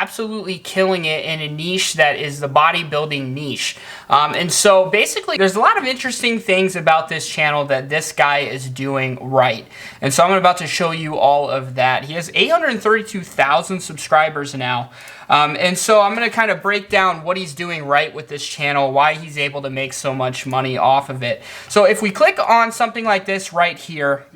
absolutely killing it in a niche that is the bodybuilding niche. And so basically there's a lot of interesting things about this channel that this guy is doing right. And so I'm about to show you all of that. He has 832,000 subscribers now. And so I'm going to kind of break down what he's doing right with this channel, why he's able to make so much money off of it. So if we click on something like this right here,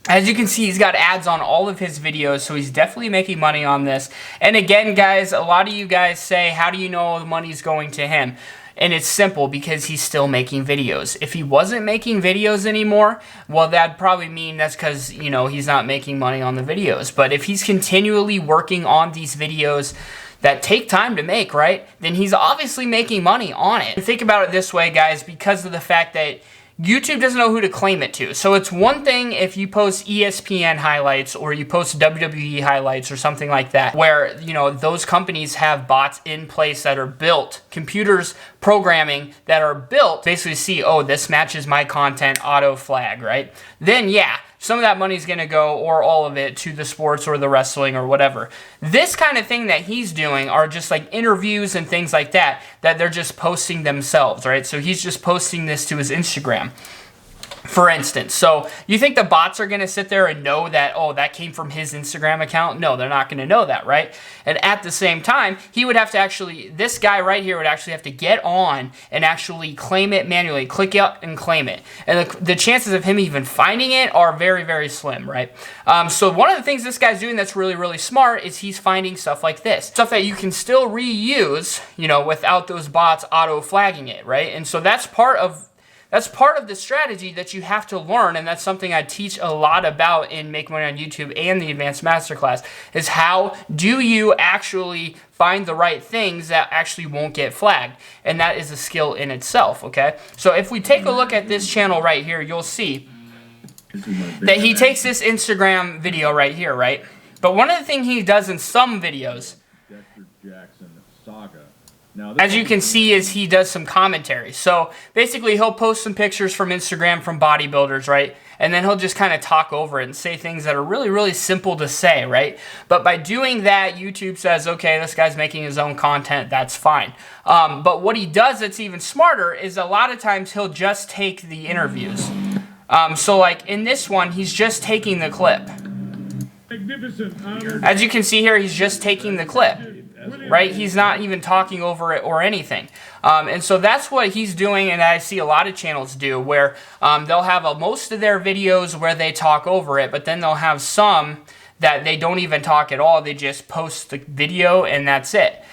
as you can see, he's got ads on all of his videos, so he's definitely making money on this. And again, guys, a lot of you guys say, how do you know the money's going to him? And it's simple, because he's still making videos. If he wasn't making videos anymore, well, that'd probably mean that's because, you know, he's not making money on the videos. But if he's continually working on these videos that take time to make, right, then he's obviously making money on it. And think about it this way, guys, because of the fact that YouTube doesn't know who to claim it to. So it's one thing if you post ESPN highlights or you post WWE highlights or something like that, where, you know, those companies have bots in place that are built, computers, programming that are built, basically see, oh, this matches my content, auto flag, right? Then yeah, some of that money is going to go, or all of it, to the sports or the wrestling or whatever. This kind of thing that he's doing are just like interviews and things like that, that they're just posting themselves, right? So he's just posting this to his Instagram, for instance. So you think the bots are going to sit there and know that, oh, that came from his Instagram account? No, they're not going to know that, right? And at the same time, he would have to actually, this guy right here would actually have to get on and actually claim it manually, click it and claim it. And the chances of him even finding it are very, very slim, right? So one of the things this guy's doing that's really, really smart is he's finding stuff like this. Stuff that you can still reuse, you know, without those bots auto-flagging it, right? And so that's part of the strategy that you have to learn, and that's something I teach a lot about in Make Money on YouTube and the Advanced Masterclass, is how do you actually find the right things that actually won't get flagged, and that is a skill in itself, okay? So if we take a look at this channel right here, you'll see that he takes this Instagram video right here, right? But one of the things he does in some videos, as you can see, is he does some commentary. So basically he'll post some pictures from Instagram from bodybuilders, right? And then he'll just kind of talk over it and say things that are really, really simple to say, right? But by doing that, YouTube says, okay, this guy's making his own content, that's fine. But what he does that's even smarter is a lot of times he'll just take the interviews. So like in this one, he's just taking the clip. As you can see here, he's just taking the clip. Right? He's not even talking over it or anything. And so that's what he's doing, and I see a lot of channels do, where they'll have most of their videos where they talk over it, but then they'll have some that they don't even talk at all. They just post the video and that's it,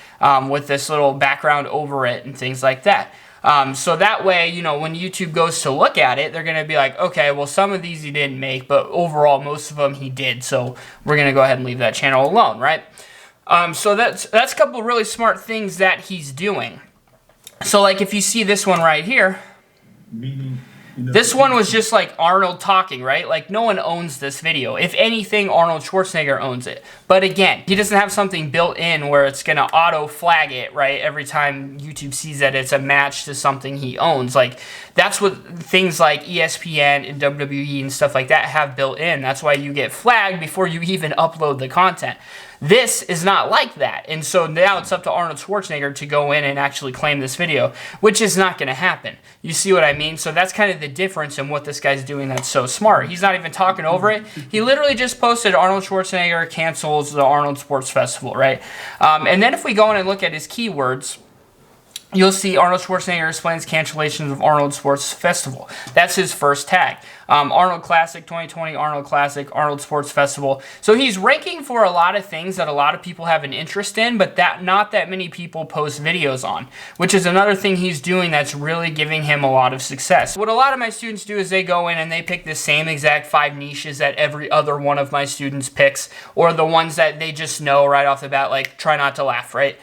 with this little background over it and things like that. So that way, you know, when YouTube goes to look at it, they're going to be like, okay, well, some of these he didn't make, but overall, most of them he did, so we're going to go ahead and leave that channel alone, right? So that's a couple really smart things that he's doing. So like if you see this one right here, this one was just like Arnold talking, right? Like no one owns this video. If anything, Arnold Schwarzenegger owns it. But again, he doesn't have something built in where it's going to auto flag it, right? Every time YouTube sees that it's a match to something he owns. Like that's what things like ESPN and WWE and stuff like that have built in. That's why you get flagged before you even upload the content. This is not like that, and so now it's up to Arnold Schwarzenegger to go in and actually claim this video, which is not going to happen. You see what I mean? So that's kind of the difference in what this guy's doing that's so smart. He's not even talking over it. He literally just posted Arnold Schwarzenegger cancels the Arnold Sports Festival, right? And then if we go in and look at his keywords, you'll see Arnold Schwarzenegger explains cancellations of Arnold Sports Festival. That's his first tag. Arnold Classic 2020, Arnold Classic, Arnold Sports Festival. So he's ranking for a lot of things that a lot of people have an interest in, but that not that many people post videos on, which is another thing he's doing that's really giving him a lot of success. What a lot of my students do is they go in and they pick the same exact 5 niches that every other one of my students picks, or the ones that they just know right off the bat, like try not to laugh, right?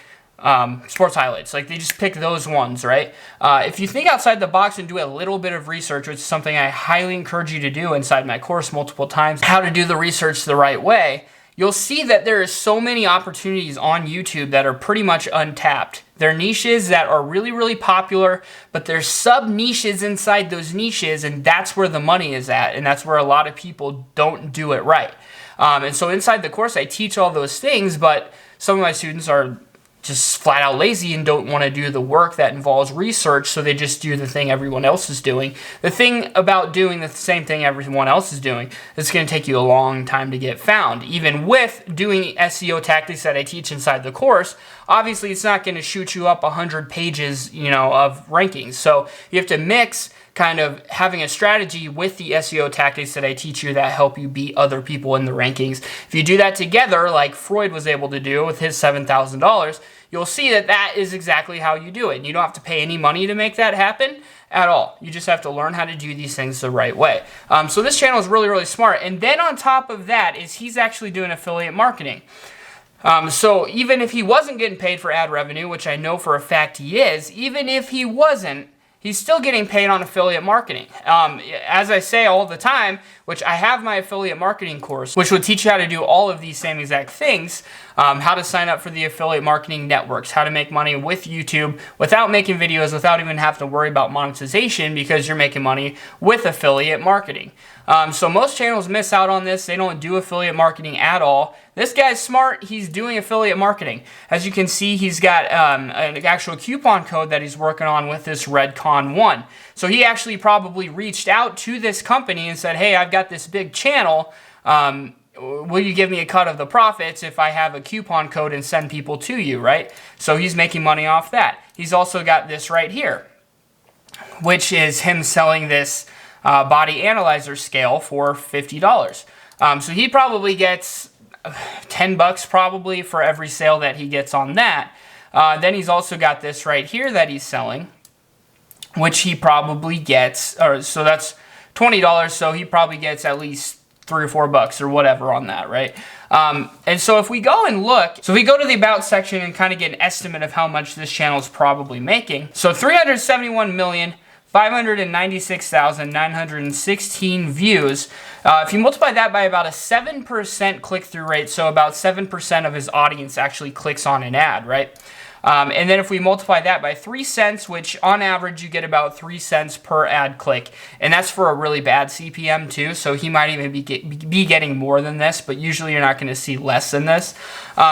Sports highlights, like they just pick those ones, right? If you think outside the box and do a little bit of research, which is something I highly encourage you to do inside my course multiple times, how to do the research the right way, you'll see that there is so many opportunities on YouTube that are pretty much untapped. There are niches that are really, really popular, but there's sub-niches inside those niches, and that's where the money is at, and that's where a lot of people don't do it right. And so inside the course, I teach all those things, but some of my students are just flat out lazy and don't want to do the work that involves research, so they just do the thing everyone else is doing. The thing about doing the same thing everyone else is doing, it's going to take you a long time to get found. Even with doing SEO tactics that I teach inside the course, obviously it's not going to shoot you up 100 pages, of rankings. So you have to mix kind of having a strategy with the SEO tactics that I teach you that help you beat other people in the rankings. If you do that together, like Freud was able to do with his $7,000, you'll see that that is exactly how you do it. And you don't have to pay any money to make that happen at all. You just have to learn how to do these things the right way. So this channel is really, really smart. And then on top of that is he's actually doing affiliate marketing. So even if he wasn't getting paid for ad revenue, which I know for a fact he is, even if he wasn't, he's still getting paid on affiliate marketing. As I say all the time, which I have my affiliate marketing course, which will teach you how to do all of these same exact things, how to sign up for the affiliate marketing networks, how to make money with YouTube without making videos, without even having to worry about monetization, because you're making money with affiliate marketing. So most channels miss out on this. They don't do affiliate marketing at all. This guy's smart. He's doing affiliate marketing. As you can see, he's got an actual coupon code that he's working on with this Redcon1. So he actually probably reached out to this company and said, hey, I've got this big channel. Will you give me a cut of the profits if I have a coupon code and send people to you, right? So he's making money off that. He's also got this right here, which is him selling this body analyzer scale for $50. So he probably gets $10 probably for every sale that he gets on that. Then he's also got this right here that he's selling, which he probably gets, so that's $20, so he probably gets at least $3 or $4 or whatever on that, right? And so if we go and look, so if we go to the About section and kind of get an estimate of how much this channel is probably making, so 371,596,916 views. If you multiply that by about a 7% click-through rate, so about 7% of his audience actually clicks on an ad, right? And then if we multiply that by 3 cents, which on average you get about 3 cents per ad click, and that's for a really bad CPM too, so he might even be getting more than this, but usually you're not going to see less than this.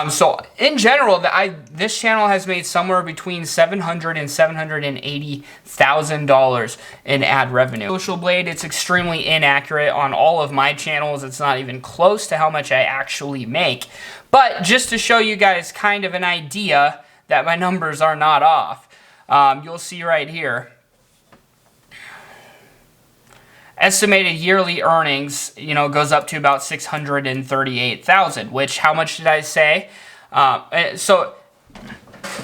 So in general, this channel has made somewhere between $700,000 and $780,000 in ad revenue. Social Blade, it's extremely inaccurate on all of my channels. It's not even close to how much I actually make. But just to show you guys kind of an idea that my numbers are not off, you'll see right here, estimated yearly earnings, goes up to about $638,000, which, how much did I say? So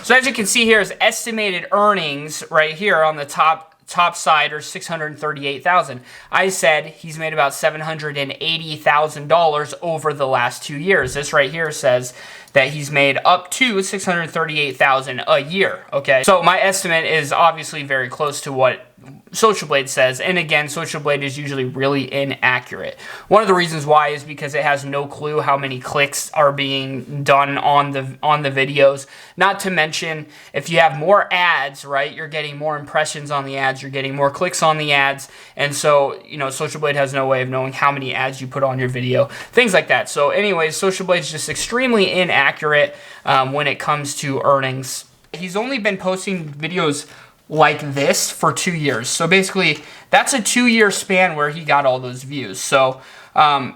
as you can see here is estimated earnings right here on the top side are $638,000. I said he's made about $780,000 over the last 2 years. This right here says that he's made up to $638,000 a year, okay? So my estimate is obviously very close to what Social Blade says, and again, Social Blade is usually really inaccurate. One of the reasons why is because it has no clue how many clicks are being done on the videos. Not to mention, if you have more ads, right, you're getting more impressions on the ads, you're getting more clicks on the ads, and so, Social Blade has no way of knowing how many ads you put on your video, things like that. So anyways, Social Blade is just extremely inaccurate when it comes to earnings. He's only been posting videos like this for 2 years. So basically, that's a 2-year span where he got all those views. So, so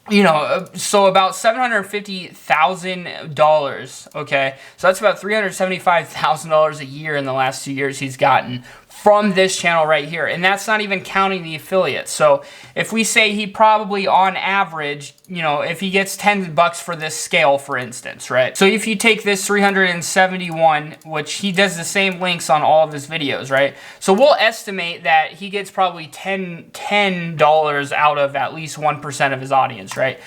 about $750,000, okay? So that's about $375,000 a year in the last 2 years he's gotten from this channel right here. And that's not even counting the affiliates. So if we say he probably on average, if he gets $10 for this scale, for instance, right? So if you take this 371, which he does the same links on all of his videos, right? So we'll estimate that he gets probably $10 out of at least 1% of his audience, right?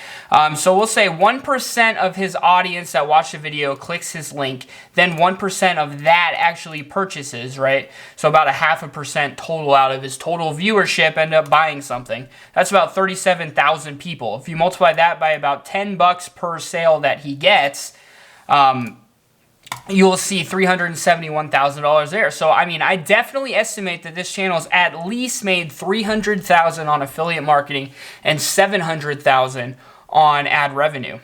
So we'll say 1% of his audience that watched the video clicks his link, then 1% of that actually purchases, right? So about a 0.5% total out of his total viewership end up buying something. That's about 37,000 people. If you multiply that by about $10 per sale that he gets, you'll see $371,000 there. So, I definitely estimate that this channel's at least made $300,000 on affiliate marketing and $700,000 on ad revenue.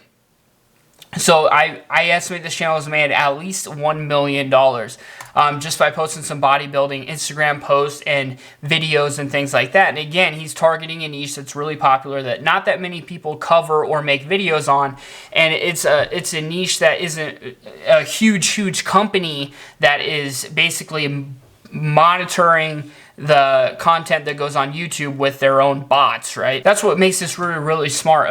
So I estimate this channel has made at least $1 million just by posting some bodybuilding Instagram posts and videos and things like that. And again, he's targeting a niche that's really popular that not that many people cover or make videos on. And it's a niche that isn't a huge company that is basically monitoring the content that goes on YouTube with their own bots, right? That's what makes this really smart.